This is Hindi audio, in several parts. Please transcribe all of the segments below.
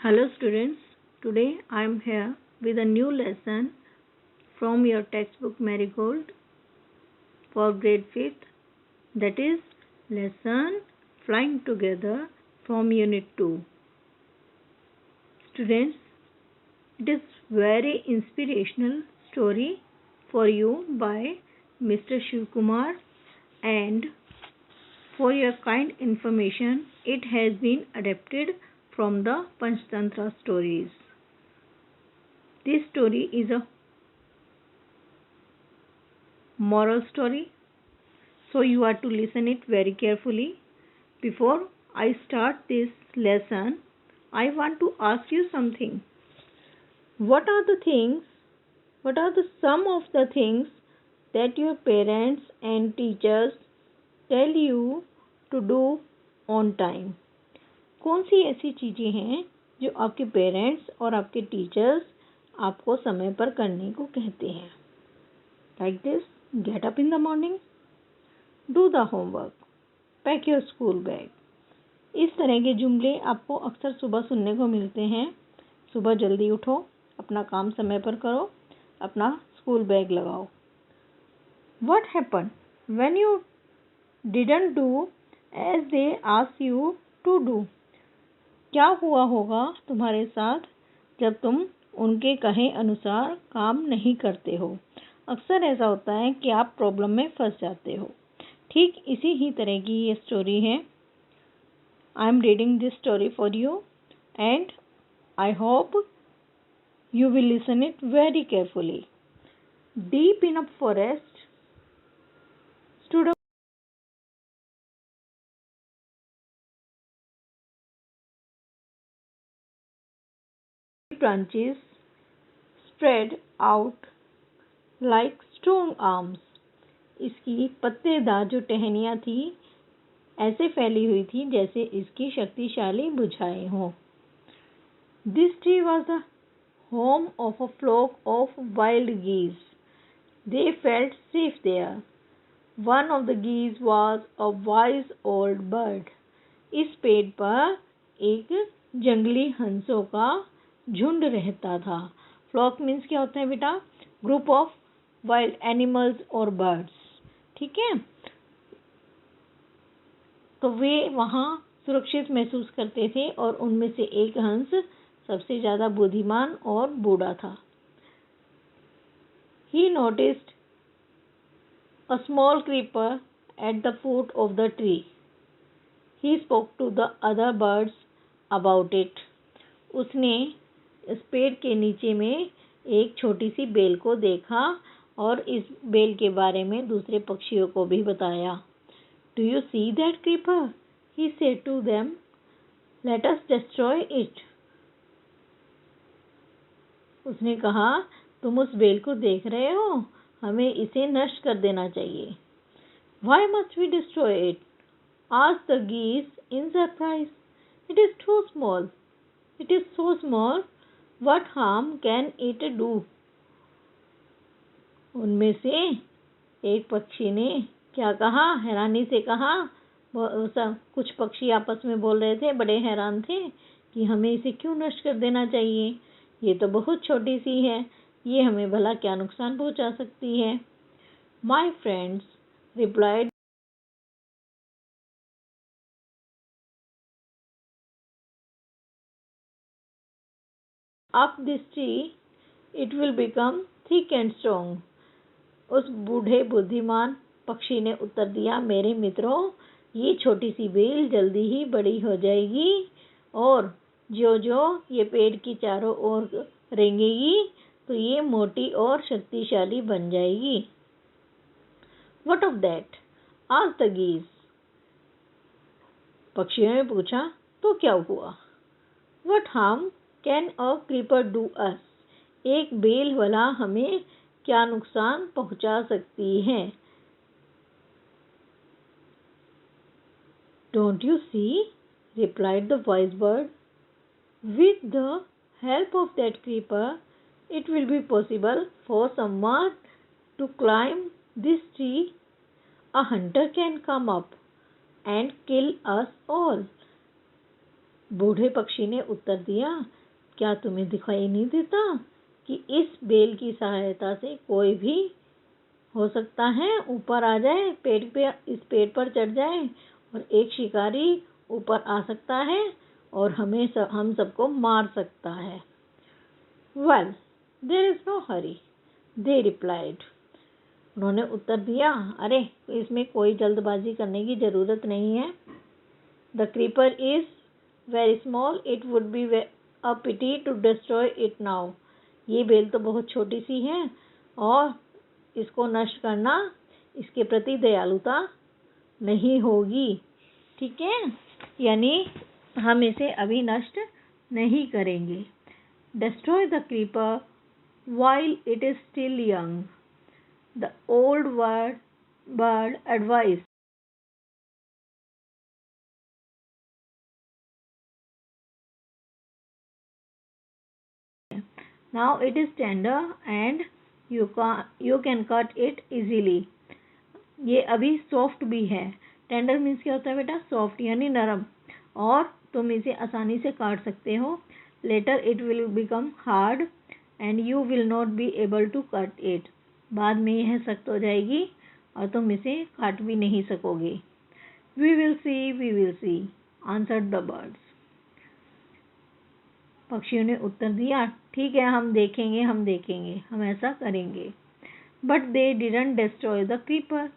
Hello students, today I am here with a new lesson from your textbook Marigold for grade 5th, that is lesson Flying Together from unit 2. Students, it is very inspirational story for you by Mr. Shiv Kumar, and for your kind information it has been adapted from the Panchtantra stories. This story is a moral story, so you are to listen it very carefully. Before I start this lesson, I want to ask you something. What are the some of the things that your parents and teachers tell you to do on time? कौन सी ऐसी चीज़ें हैं जो आपके पेरेंट्स और आपके टीचर्स आपको समय पर करने को कहते हैं? Like this, get up in the morning, do the homework, pack your school bag. इस तरह के जुमले आपको अक्सर सुबह सुनने को मिलते हैं. सुबह जल्दी उठो, अपना काम समय पर करो, अपना स्कूल बैग लगाओ. What happened when you didn't do as they asked you to do? क्या हुआ होगा तुम्हारे साथ जब तुम उनके कहे अनुसार काम नहीं करते हो? अक्सर ऐसा होता है कि आप प्रॉब्लम में फंस जाते हो. ठीक इसी ही तरह की ये स्टोरी है. I am reading this story for you and I hope you will listen it very carefully. Deep in a forest stood a branches spread out like strong arms. इसकी पत्तेदार जो टहनियाँ थी ऐसे फैली हुई थी जैसे इसकी शक्तिशाली भुजाएं हों. This tree was the home of a flock of wild geese. They felt safe there. One of the geese was a wise old bird. इस पेड़ पर एक जंगली हंसों का झुंड रहता था. फ्लॉक मीन्स क्या होता है बेटा? ग्रुप ऑफ वाइल्ड एनिमल्स और बर्ड्स. ठीक है, तो वे वहाँ सुरक्षित महसूस करते थे और उनमें से एक हंस सबसे ज़्यादा बुद्धिमान और बूढ़ा था. He noticed a small creeper at the foot of the tree. He spoke to the other birds about it. उसने इस पेड़ के नीचे में एक छोटी सी बेल को देखा और इस बेल के बारे में दूसरे पक्षियों को भी बताया. Do you see that creeper? He said to them. Let us destroy it. उसने कहा, तुम उस बेल को देख रहे हो, हमें इसे नष्ट कर देना चाहिए. Why must we destroy it? Asked the geese in surprise. It is too small. It is so small. What harm can it do? उनमें से एक पक्षी ने क्या कहा? हैरानी से कहा. कुछ पक्षी आपस में बोल रहे थे, बड़े हैरान थे कि हमें इसे क्यों नष्ट कर देना चाहिए. ये तो बहुत छोटी सी है, ये हमें भला क्या नुकसान पहुंचा सकती है. My friends replied, up this tree it will become thick and strong. उस बूढ़े बुद्धिमान पक्षी ने उत्तर दिया, मेरे मित्रों, ये छोटी सी बेल जल्दी ही बड़ी हो जाएगी और जो जो ये पेड़ की चारों ओर रेंगेगी तो ये मोटी और शक्तिशाली बन जाएगी. What of that? Asked the geese. पक्षियों ने पूछा, तो क्या हुआ? What harm can a creeper do us? एक बेल भला हमें क्या नुकसान पहुंचा सकती है? Don't you see? Replied the wise bird. With the help of that creeper, it will be possible for someone to climb this tree. A hunter can come up and kill us all. बूढ़े पक्षी ने उत्तर दिया, क्या तुम्हें दिखाई नहीं देता कि इस बेल की सहायता से कोई भी हो सकता है ऊपर आ जाए, इस पेड़ पर चढ़ जाए और एक शिकारी ऊपर आ सकता है और हम सबको मार सकता है। Well, there is no hurry, they replied. उन्होंने उत्तर दिया, अरे इसमें कोई जल्दबाजी करने की जरूरत नहीं है। The creeper is very small, it would be a pity to destroy it now. ये बेल तो बहुत छोटी सी है और इसको नष्ट करना इसके प्रति दयालुता नहीं होगी। ठीक है, यानी हम इसे अभी नष्ट नहीं करेंगे। Destroy the creeper while it is still young, the old bird advised. Now it is tender and you can cut it easily. ये अभी सॉफ्ट भी है। टेंडर मीन्स क्या होता है बेटा? सॉफ्ट यानी नरम, और तुम इसे आसानी से काट सकते हो। Later it will become hard and you will not be able to cut it. बाद में यह सख्त हो जाएगी और तुम इसे काट भी नहीं सकोगे। We will see answered the birds. पक्षियों ने उत्तर दिया, ठीक है, हम देखेंगे, हम ऐसा करेंगे। But they didn't destroy the creeper.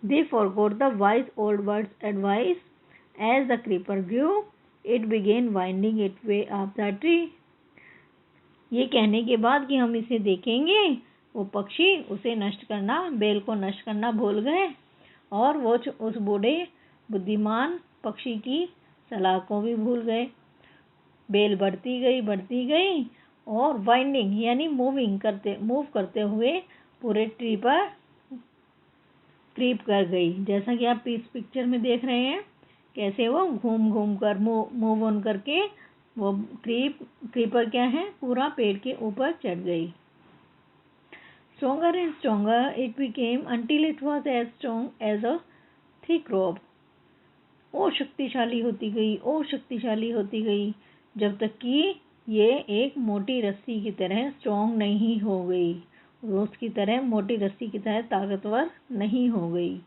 They forgot the wise old bird's advice. As the creeper grew, it began winding its way up the tree. ये कहने के बाद कि हम इसे देखेंगे, वो पक्षी उसे नष्ट करना, बेल को नष्ट करना भूल गए और वो उस बूढ़े बुद्धिमान पक्षी की सलाह को भी भूल गए। बेल बढ़ती गई और वाइंडिंग यानी मूव करते हुए पूरे ट्री पर क्रीप कर गई। जैसा कि आप इस पिक्चर में देख रहे हैं, कैसे वो घूम कर मूव ऑन करके वो क्रीपर क्या है, पूरा पेड़ के ऊपर चढ़ गई। Stronger and stronger it became until it was as strong as a thick rope. और शक्तिशाली होती गई जब तक कि ये एक मोटी रस्सी की तरह स्ट्रॉन्ग नहीं हो गई, रोज की तरह मोटी रस्सी की तरह ताकतवर नहीं हो गई।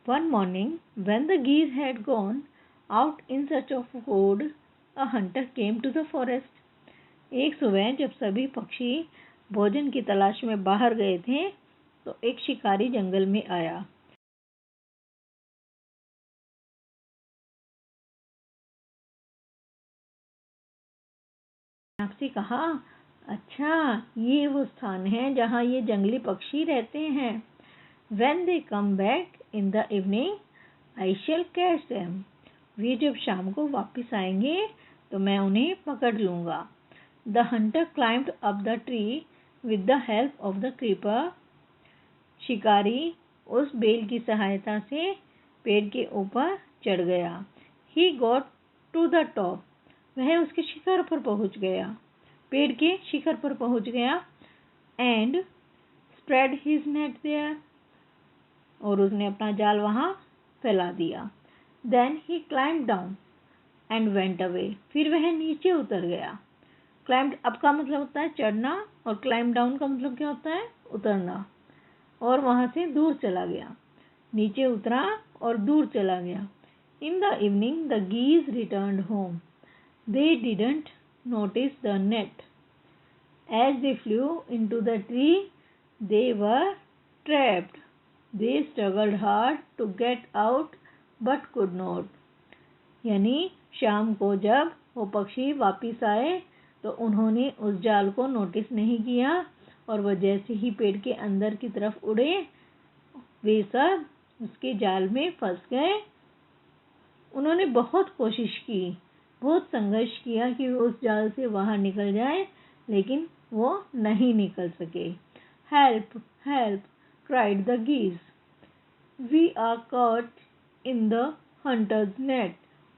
One morning, when the geese had gone out in search of food, a hunter came to the forest. एक सुबह जब सभी पक्षी भोजन की तलाश में बाहर गए थे, तो एक शिकारी जंगल में आया। आपसे कहा, अच्छा ये वो स्थान है जहाँ ये जंगली पक्षी रहते हैं। When they come back in the evening, I shall catch them. वे जब शाम को वापस आएंगे तो मैं उन्हें पकड़ लूँगा। The hunter climbed up the tree with the help of the creeper. शिकारी उस बेल की सहायता से पेड़ के ऊपर चढ़ गया। He got to the top. वह उसके शिखर पर पहुँच गया, पेड़ के शिखर पर पहुँच गया। And spread his net there. और उसने अपना जाल वहाँ फैला दिया। Then he climbed down and went away. फिर वह नीचे उतर गया। Climbed up का मतलब होता है चढ़ना और climb down का मतलब क्या होता है? उतरना। और वहाँ से दूर चला गया। नीचे उतरा और दूर चला गया। In the evening, the geese returned home. They didn't notice the net. As they flew into the tree, they were trapped. They struggled hard to get out but could not. यानी शाम को जब वो पक्षी वापिस आए तो उन्होंने उस जाल को नोटिस नहीं किया और वह जैसे ही पेड़ के अंदर की तरफ उड़े, वे सब उसके जाल में फंस गए। उन्होंने बहुत कोशिश की, बहुत संघर्ष किया कि वो उस जाल से बाहर निकल जाए, लेकिन वो नहीं निकल सके। Help help cried the geese. We are caught in the hunter's net.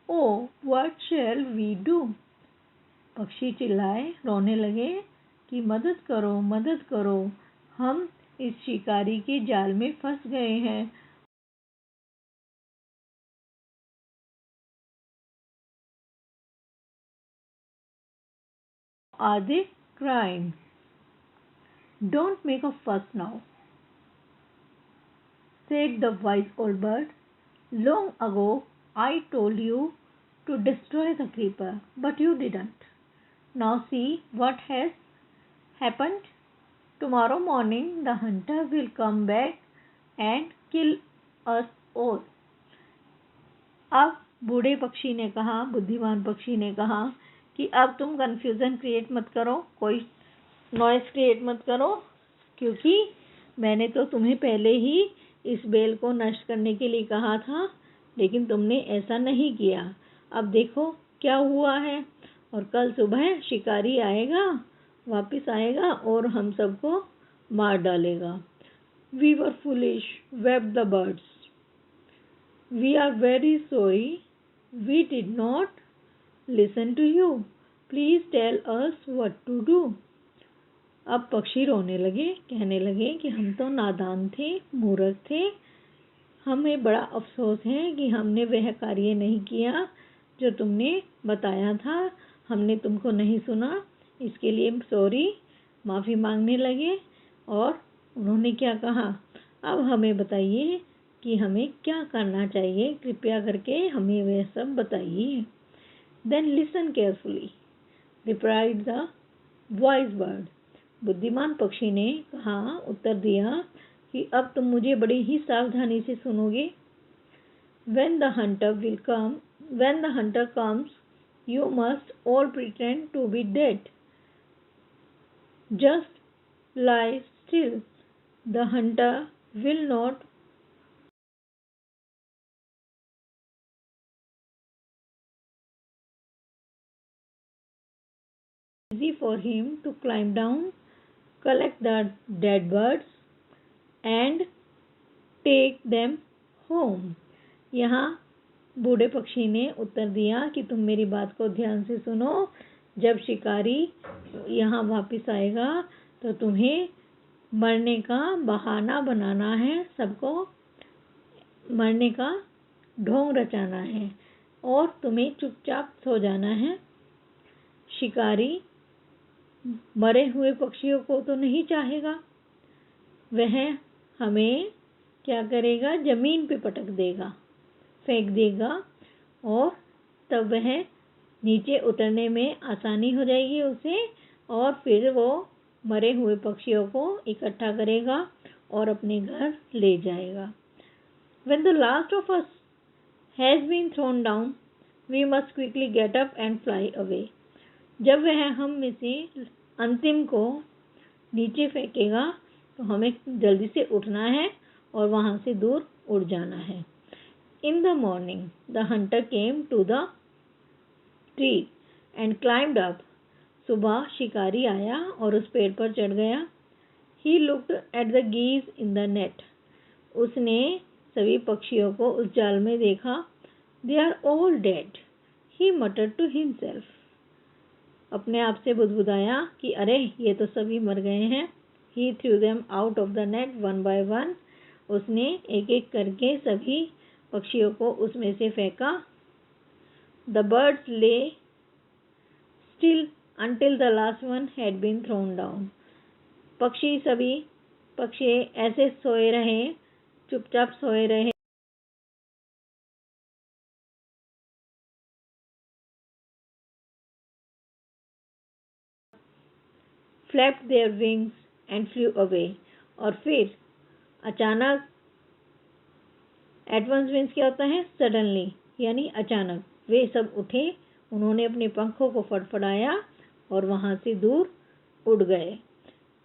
Oh, what shall we do? पक्षी चिल्लाए, रोने लगे कि मदद करो, हम इस शिकारी के जाल में फंस गए हैं। Are they crying? Don't make a fuss now, said the wise old bird. Long ago I told you to destroy the creeper, but you didn't. Now see what has happened. Tomorrow morning the hunter will come back and kill us all. अब बूढ़े पक्षी ने कहा, बुद्धिमान पक्षी ने कहा कि अब तुम कंफ्यूजन क्रिएट मत करो, कोई नॉइस क्रिएट मत करो, क्योंकि मैंने तो तुम्हें पहले ही इस बेल को नष्ट करने के लिए कहा था, लेकिन तुमने ऐसा नहीं किया। अब देखो क्या हुआ है, और कल सुबह शिकारी आएगा, वापस आएगा और हम सबको मार डालेगा। We were foolish, wept the birds. We are very sorry we did not listen to you. Please tell us what to do. अब पक्षी रोने लगे, कहने लगे कि हम तो नादान थे, मूर्ख थे, हमें बड़ा अफसोस है कि हमने वह कार्य नहीं किया जो तुमने बताया था, हमने तुमको नहीं सुना, इसके लिए सॉरी, माफ़ी मांगने लगे। और उन्होंने क्या कहा, अब हमें बताइए कि हमें क्या करना चाहिए, कृपया करके हमें वह सब बताइए। Then listen carefully, replied the wise bird. बुद्धिमान पक्षी ने कहा, उत्तर दिया कि अब तुम मुझे बड़ी ही सावधानी से सुनोगे। When the hunter comes, you must all pretend to be dead. Just lie still. The hunter will not easy for him to climb down, collect the dead birds and take them home. यहाँ बूढ़े पक्षी ने उत्तर दिया कि तुम मेरी बात को ध्यान से सुनो, जब शिकारी यहाँ वापस आएगा तो तुम्हें मरने का बहाना बनाना है, सबको मरने का ढोंग रचाना है और तुम्हें चुपचाप सो जाना है। शिकारी मरे हुए पक्षियों को तो नहीं चाहेगा, वह हमें क्या करेगा, जमीन पे पटक देगा, फेंक देगा, और तब वह नीचे उतरने में आसानी हो जाएगी उसे, और फिर वो मरे हुए पक्षियों को इकट्ठा करेगा और अपने घर ले जाएगा। When the last of us has been thrown down, we must quickly get up and fly away. जब वह हम में से अंतिम को नीचे फेंकेगा तो हमें जल्दी से उठना है और वहाँ से दूर उड़ जाना है। In the morning, the hunter came to the tree and climbed up. सुबह शिकारी आया और उस पेड़ पर चढ़ गया। He looked at the geese in the net. उसने सभी पक्षियों को उस जाल में देखा। They are all dead. He muttered to himself. अपने आप से बुदबुदाया कि अरे ये तो सभी मर गए हैं। He threw them out of the net one by one. उसने एक एक करके सभी पक्षियों को उसमें से फेंका। The birds lay still until the last one had been thrown down. सभी पक्षी ऐसे सोए रहे, चुपचाप सोए रहे, flapped their wings and flew away. और फिर अचानक, एट वंस मीन्स क्या होता है, सडनली, यानी अचानक, वे सब उठे, उन्होंने अपने पंखों को फड़फड़ाया और वहां से दूर उड़ गए।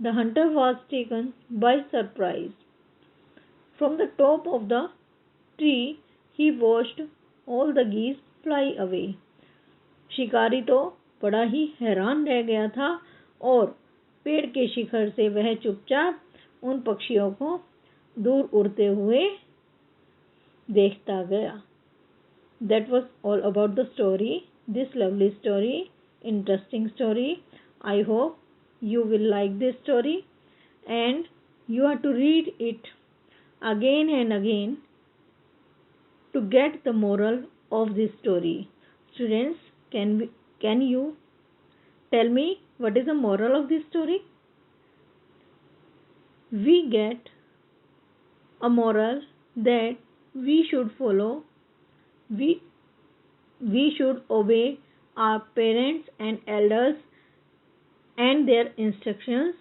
The hunter was taken by surprise. From the top of the tree he watched all the geese fly away. शिकारी तो बड़ा ही हैरान रह गया था और पेड़ के शिखर से वह चुपचाप उन पक्षियों को दूर उड़ते हुए देखता गया। That was all about the story, this lovely story, interesting story. I hope you will like this story and you have to read it again and again to get the moral of this story. Students, can you tell me What is the moral of this story? We get a moral that we should follow, we, we should obey our parents and elders and their instructions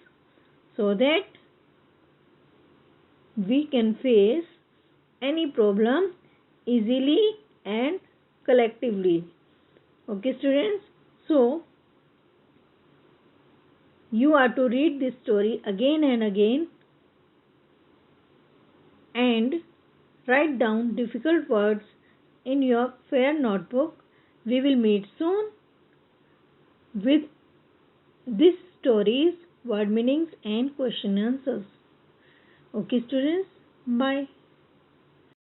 so that we can face any problem easily and collectively. Okay, students? So, you are to read this story again and again and write down difficult words in your fair notebook. We will meet soon with these stories, word meanings, and question answers. Okay, students? Bye.